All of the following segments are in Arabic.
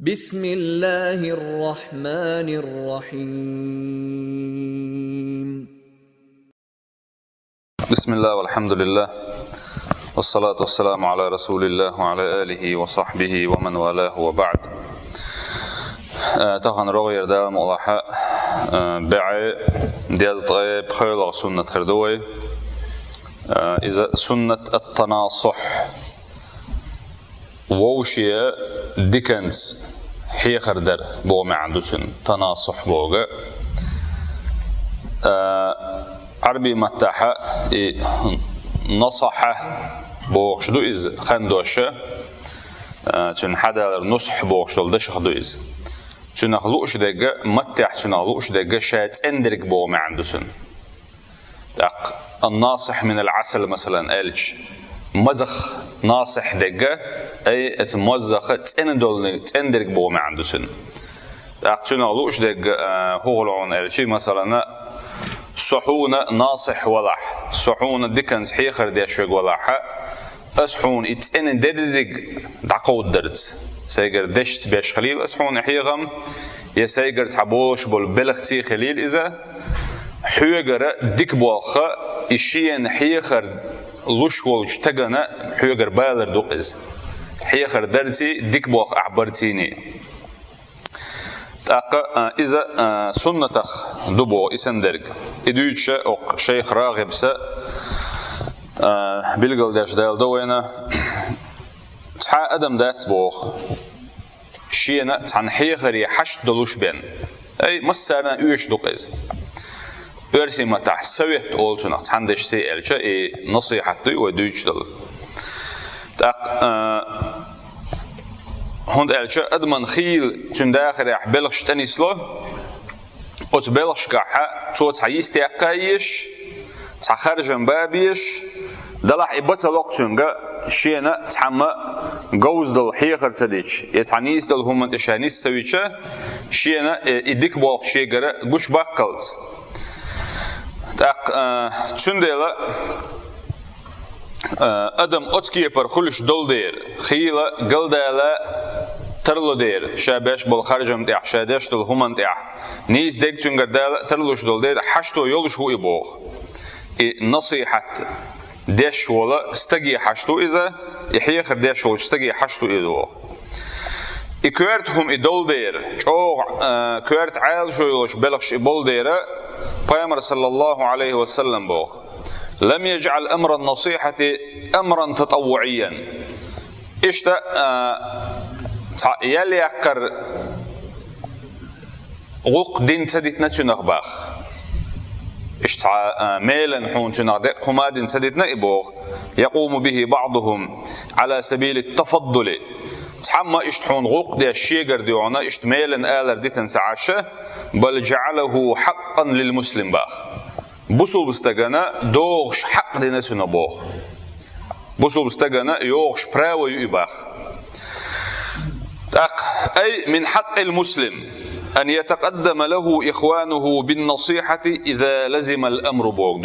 بسم الله الرحمن الرحيم. بسم الله والحمد لله والصلاة والسلام على رسول الله وعلى آله وصحبه ومن والاه وبعد. تخن رغير دام الله بعي دياز طيب خير سنة خردوي إذا سنة التناصح ووشيا ديكنز هي خردر بو ما عنده سن تناصح بوغا عربي متاحة نصحة بوغشدو إز خندوشة تون حدا نصح بوغشدو دش خدو إز تون أخلوش دقة متاح تون أخلوش دقة شات اندرك بو ما عنده سن الناصح من العسل مثلا ألج مزخ ناصح دقة أي تمزخ تندرك بو ما عنده سن تون أخلوش دقة هو العون ألج مثلا صحون ناصح ولح صحون ديكنز حيخر ديشوغ ولح أصحون إتسن درج دقود درز سيجر دشت بيش خليل أصحون حيغم يسيجر تعبوش بالبلغتي خليل إذا حيجر ديك بالخ إشين حيخر لشول اشتغنا حيجر بالر دوقز حيخر درزي ديك بالخ أعبرتيني إذا سنتخ دبو إسندرج إدويتش أو شيخ راغب س بيلقل داش دال دوينا تحا أدم دات بوخ شينا تحن حيخري حشد دلوش بين أي مسانا يوش دوقز أرسي ما تح سويت أولتنا تحن داش سيئل شيء نصيحة دوي ودويتش دل هند ألشة أدمن خيل تنداخل بلغش تنيسله قط بلغش كحة توت عيست يقايش تخرج بابيش دلع إبتة لقتنجا شينا تحمى جوز دل حيخر تديش يتعنيس دل هم تشانيس سويشة شينا يديك بالغ شيجرة جوش باقلت تندلا أدم أتكي برخلش دول دير خيلة قلدالا ترلو دير شابش بالخارجم تاع شادش دول همان تاع نيس ديك تنقر دالا ترلوش دول دير حشتو يولش هو يبوغ نصيحة ديش ولا استقي حشتو إذا يحيخر ديش ولا استقي حشتو إذا كوارتهم إدول دير كوارت عيل شو يولش بلغش إبول دير بيامر صلى الله عليه وسلم بوغ لم يجعل أمر النصيحة أمرا تطوعيا إشتا يلي أقر غلق دين تدتنا تنغباخ إشتا ميلا حون تنغدق خماد تدتنا إبوغ يقوم به بعضهم على سبيل التفضل تحمى إشتحون غلق دي الشيقر ديونا إشت ميلا آلر دي تنسعاشه بل جعله حقا للمسلم باخ بوسو بستغنا دوغش حق دي نسونا بوغ بوسو بستغنا يوغش براو يباخ أي من حق المسلم أن يتقدم له إخوانه بالنصيحة إذا لزم الأمر بوغ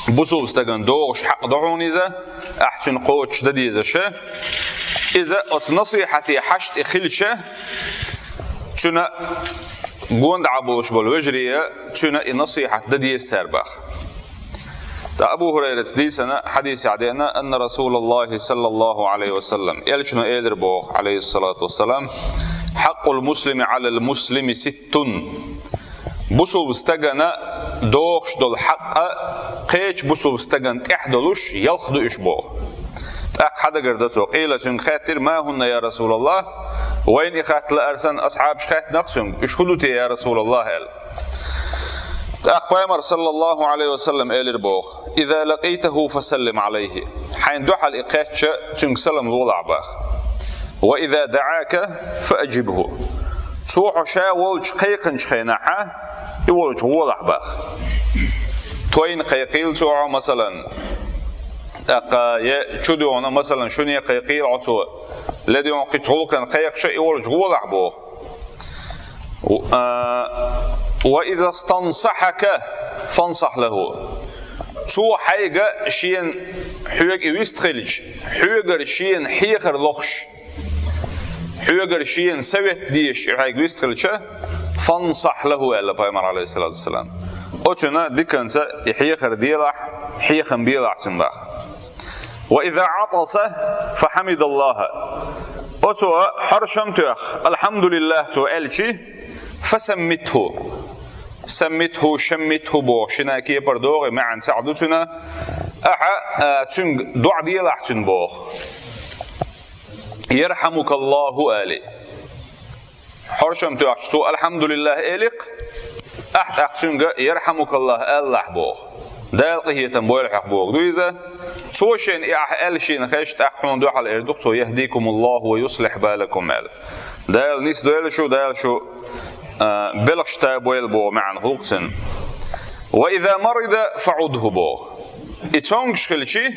بوسو بستغن دوغش حق دعون إذا أحسن قوتش ددي إذا إذا نصيحتي حشت إخلشه تنا قوند عبوش بالوجرية تنا النصيحة ددي السرباخ أبو هريرة دي سنة حديث عدينا أن رسول الله صلى الله عليه وسلم يلشنا إيدر بوخ عليه الصلاة والسلام حق المسلم على المسلم 6 بوسو بستغنا دوخش دول حق قيش بوسو بستغن تحدلوش يلخدو إش بوخ حدا قردتو قيلة خاتر ما هن يا رسول الله وين إخاتل أرسن أصحاب شخات نقسم إشهدوتي يا رسول الله هل بيامر صلى الله عليه وسلم إلى بوخ إذا لقيته فسلم عليه حين دعا الإقاتش تنسلم الوضع باخ وإذا دعاك فأجبه سوح شاولج قيقن شخيناحا يولج وضع باخ توين قيقيل سوع مثلا يشدونا مثلا شنو قيقيل عطو الذي ينقطعوك قيق شيء يولج وضع بوخ وإذا استنصحك فانصح له سو حاجة شين حيق يستخلج حيقر شين حيقر لخش حيقر شيء سويت ديش إحيق ويستخلشه فانصح له ألا بيمر عليه الصلاة والسلام أتنا دكانسا يحيخر ديلح حيخن بيلح تنباخ وإذا عطس فحمد الله أتوا حرشم تأخ الحمد لله تو ألشي فسمته شمته بو شناكي بردوغ معا سعدتنا أحا تنق دع ديلح تنبوخ يرحمك الله آلي حرشم تأخ تو الحمد لله إليق أحتنق يرحمك الله بوخ دالقه يتنبوي الحق بوخ دويزة توشين ألشين خيشت أحون دو على إردوكتو يهديكم الله ويصلح بالكم مال دال نيس دال شو بلغش تابويل بو معن خلقسن وإذا مرض فعوده بوخ إتونغش خلشي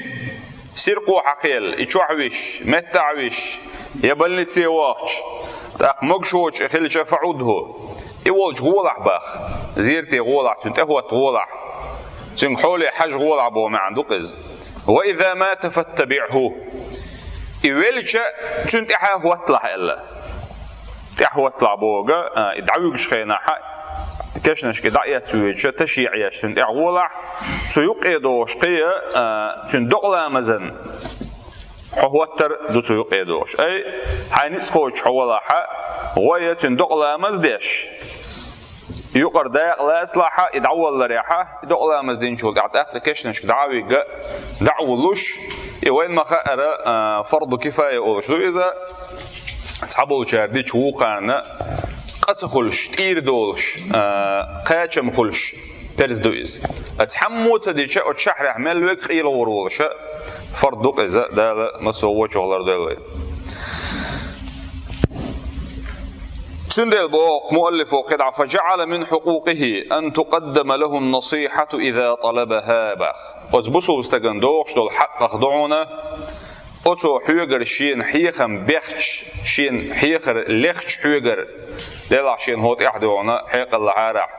سيرقو حقيل إتشوحوش متعوش يبلني تسيواخش تاق مقشوش خلش فعوده إيوالج غولح باخ زيرتي غولح تنتهوت غولح تنق حولي حاج غولح بو معن دوقز وإذا مات فاتبعه إيوالج تنتحه واتلح إلا تحوى طلع بوجا يدعويش خينا حق كشنش كدعية تويج تشيعيش تنتعولع تيقيدوش قيا تندقلا مزن حوتر ذو تيقيدوش أي حينيس خوش حولا حق غوية تندقلا مزدش يقر داق لا إصلاحه يدعول لريحه يدقلا مزدين شو قعدت كشنش كدعوي دعولوش وين ما خير فرض كفاية أولش إذا تحبوا شاردي شوقنا قصخلش تير دولش قاچم خلش ترز دويز اتحمو تديش وتشحر احمل وك خيل ورولش فرض اذا ده مسو شغلر دول تندل بوق مؤلف وقدع فجعل من حقوقه ان تقدم له النصيحه اذا طلبها باخ وزبسو استغندوخ دول حق خضعونا أتو حيقر شين حيخم بيخش شين حيقر لخش حيقر دلع شين هوت إحدونا حيق الله حارح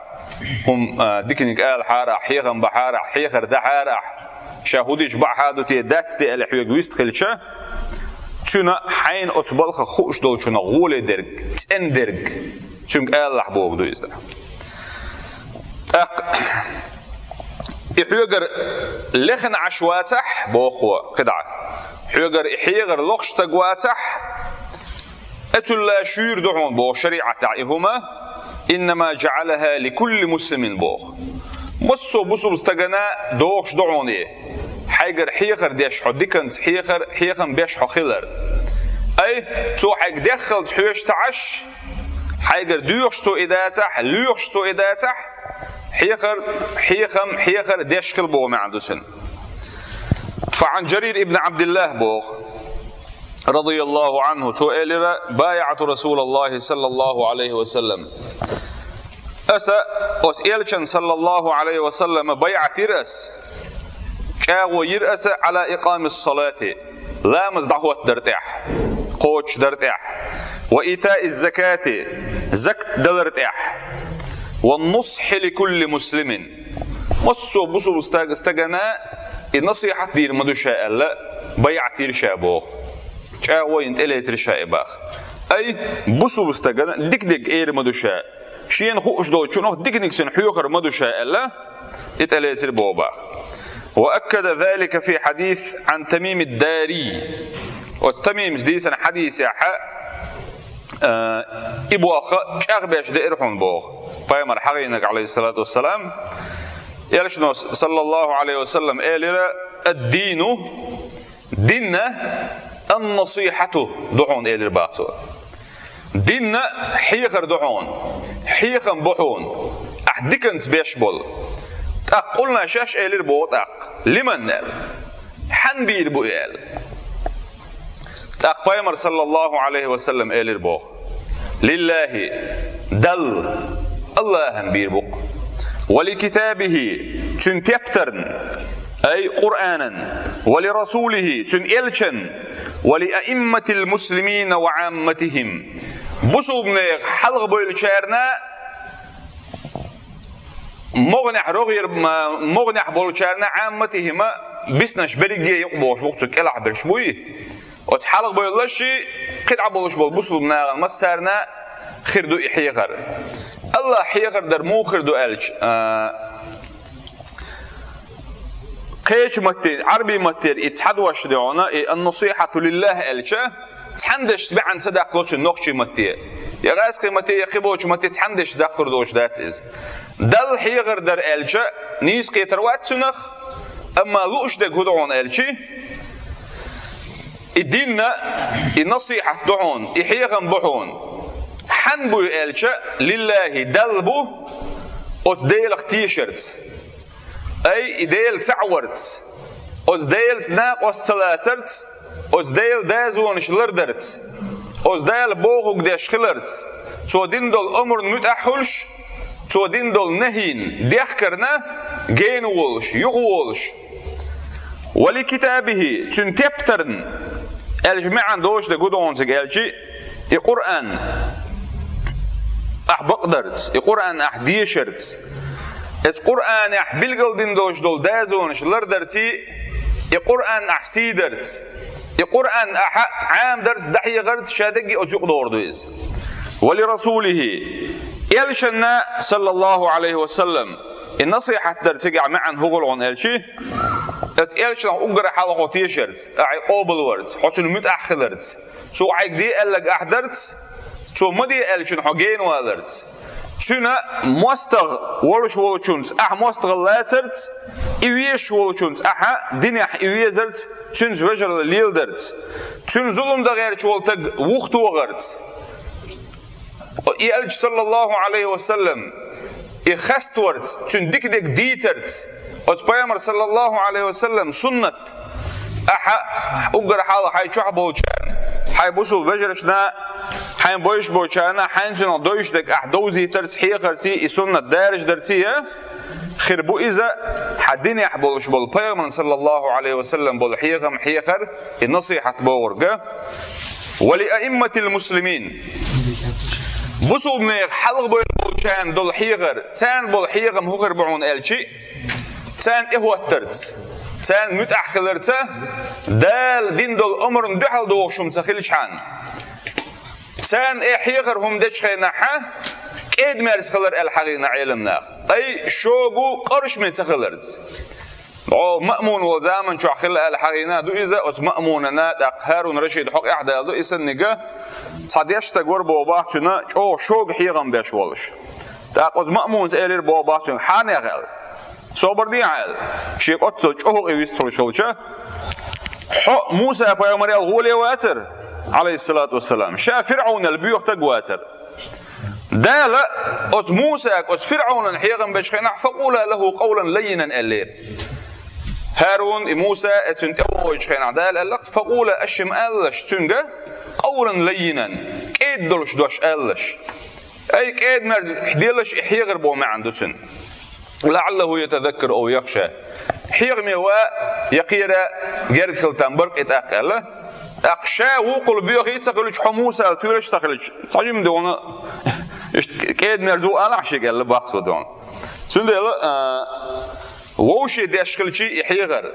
هم ديكنيك آل حارح حيخم بحارح حيقر ده حارح شاهوديش بحادو تي داتستي آل حيق ويستخلشه تنا حين أتبالخ خوش دول شنا غولي درق تن درق تنك آل لحبوك دو يزده يحيقر لخن عشواتح بوخوة قدعة حيغر لغش تقواتح أتلا شير دعون بوخ شريعة تعيهما إنما جعلها لكل مسلم بوخ مصو بصو استغناء دوخش دعوني حيغر ديش حديكنس حيغن بيش حخلر أي تو حيق دخل حيوش تعش حيغر ديوخش تو إداتح ليوخش تو إداتح حيغر ديش كلبو ما عنده سن فعن جرير ابن عبد الله بوخ رضي الله عنه سئل بايعت رسول الله صلى الله عليه وسلم أسئلة صلى الله عليه وسلم بيعت يرأس كاو يرأس على إقام الصلاة لا مزدعوة درتاح قوش درتاح وإيتاء الزكاة زكت درتاح والنصح لكل مسلم مصو بصو استغناء النصيحة دير مدوشاء لا بيعتير شابوخ شاوي انت إلي ترشاء باخ أي بصو بستغنى ديك إير مدوشاء شين خوش دول شنوه ديك نكسن حيوخر مدوشاء لا إتألي تربو باخ وأكد ذلك في حديث عن تميم الداري وتميم ديسن حديث يا إبو أخا شاغباش دائرحون بوخ بايمر حقينك عليه الصلاة والسلام يالشنو صلى الله عليه وسلم قال الدين ديننا النصيحة دعون إلى الباطل ديننا حيخر دعون حيخن بحون أحدكنس بيشبل قلنا شاش إلى البوت لمن نال حن بير بويل بايمر صلى الله عليه وسلم إلى البوخ لله دل الله بير بوق ولكتابه تنتبترن أي قرآنا ولرسوله تنئلشن ولأئمة المسلمين وعامتهم بصوبنا حلق بولشارنا مغنح رغير مغنح بولشارنا عامتهم بسنش بريجي يقبوش وقتك إلع برشبوي وتحلق بيلشي قطع بولش بالبصل بناغن مسارنا خردو إحيغر الله حيغر در مو خردو ألج قيش متين عربي متين اتحد واشدعونا النصيحة لله ألجه تحندش بعن صدق لوش النقشي متين يا غاز قيمتي يقبوش متي تحندش دقر دوش داتز دل حيغر در ألجه نيس قيتر وات سنخ أما لوش ده قدعون ألجي الدين النصيحة دعون إحيغن بحون حنبو ألجه لله دلبو أتديلق تيشيرت أي إديل تعورت أتديل ناق والسلاترت أتديل دازون شلردرت أتديل بوغوك داش خلرت تودين دول أمر متأحلش تودين دول نهين ديخكرنا جين وولش يغولش ولكتابه تنتبترن الجماعة دوش ده قدون سجالجي القرآن بقدرت القرآن ديشرت القرآن بلقلدين دوش دول دازونش لردرتي القرآن سيدرت القرآن عام درس دحي غرت شادقي أتوق دور دويز ولرسوله يلشنا صلى الله عليه وسلم النصيحة درتقع معا هغلون الشي اتقالش لو اقرا حلقه تيشرت اي قابل ورد حتى متاخرت تو عيك دي قالك احضرت تو مدي قالش حجين ولرت تنا مستغ ولشونس مستغلاترت ايويش ولشونس دنيا ايويزرت تنز وجر ليلدرت تن ظلم ده غير شولتك وقت وغرت يالج صلى الله عليه وسلم اخستورت تن ديك ديترت وتبيامر صلى الله عليه وسلم سنة أقرأ حاله حي شح بوشان حي بوصل بجرشنا حي بويش بوشانا حي تنا دويش دك دوزي ترس حيقرتي سنة دارج درتيه خربو إذا حدين يحبولش بالبيامر صلى الله عليه وسلم بالحيقم حيقر النصيحة بورقة ولأئمة المسلمين بوصل بنيق حلق بوشان دول حيقر تان بالحيقم هو خربعون الشيء تان إهوترت تان متأخرت دال دين دول أمر ندحل دوشم تخيلش عن تان إحيغر هم دش خيناحة كيد مارس خلر الحقيقة علمنا أي شوقو قرش من تخلرت أو مأمون وزامن شو خل الحقيقة دو إذا أس مأموننا أقهر ونرشيد حق إحدى دو إسن نجا صديش تجور بواباتنا أو شوق حيغم بيش ولش تأخذ مأمون سألير بواباتنا حاني غل صبر دي عال شيء قطع أهو يستر شلشة حق موسى بيامر الغولي واتر عليه الصلاة والسلام شاف فرعون البيوت تجواتر ده لا أت موسى أت فرعون الحيغم بشخنا فقول له قولا لينا الليل هارون موسى أتنتبه بشخنا ده لا فقول أشم ألش تنجا قولا لينا كيد دلش دوش ألش أي كيد مرز حديلش إحيغر بو ما عنده سن لعله يتذكر أو يخشى حيغمي ويقير جرد خلطان برك اتأقل أقشى وقل بيوخي تخلج حموسة تولش تخلج تجيم دونا كيد مرزو ألعشي قال لباقص ودون سندي ووشي داشخلشي إحيغر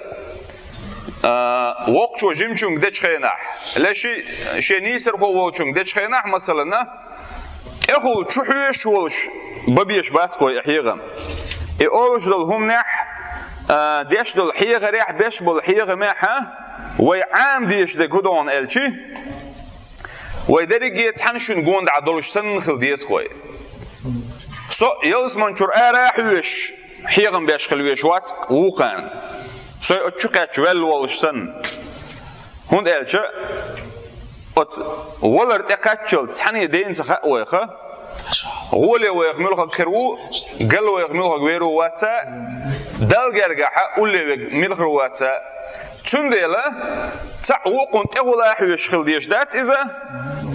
وقت وجمشون دش خيناح لاشي شي نيسر خو ووشون دش خيناح مثلا اخو تشوحيش ولش ببيش باتكو إحيغم يقولش دول هم نح ديش دول حيغ ريح بيش بول حيغ ماحا ويعام ديش ده قدون الشي ويدرج يتحنشون قوند عدولش سنخل ديس خوي سو يلس منشور راح ويش حيغم بيش خلويش وات وقان سو اتشقاش والولش سن هون الشي ات ولر تقاتشل سحني دين سخاء ويخا غولي ويغملها كرو قال ويغملها غيرو واتسا دال جرجحة قولي ويغملها واتسا تنديلا تعوقن تقولا حيشخل ديش دات إذا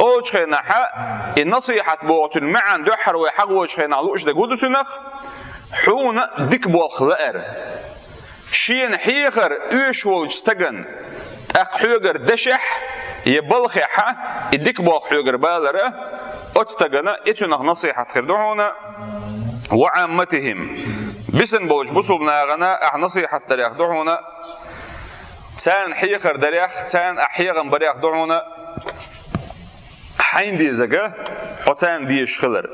أولش خيناحا النصيحة بوغتن معا دوحر ويحقوش خينالوش دا قودو سنخ حونا ديك بوالخلائر شين حيخر ايشولش استغن اقحيغر دشح يبلخيحا يديك بوالخيغر بالره أتستغنا إتنا نصيحة خردونا وعامتهم بسن بوش بصوبنا غنا نصيحة تريخ دعونا تان حيقر دريخ تان أحيغن بريخ دعونا حين دي زجا حتان دي شخلر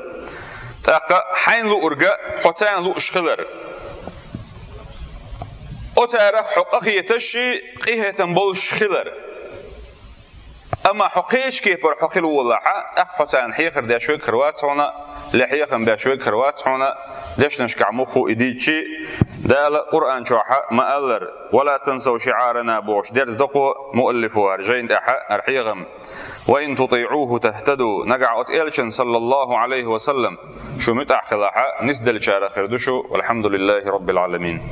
تاقا حين لو أرجع حتان لو شخلر أتارك حقيقة تشي قيه تنبول شخلر أما حقيقة كيبر حقيقة ولا حتان حيقر دي شوي كروات هنا لحيقن بشوي كروات هنا داش نشكع مخو إديتشي دال القرآن شوحة ما ألر ولا تنسوا شعارنا بوش درس دقو مؤلف وارجين أرحيغم وإن تطيعوه تهتدوا نقع أتئلشن صلى الله عليه وسلم شو متأخلاحة نسدل شارخر دشو والحمد لله رب العالمين.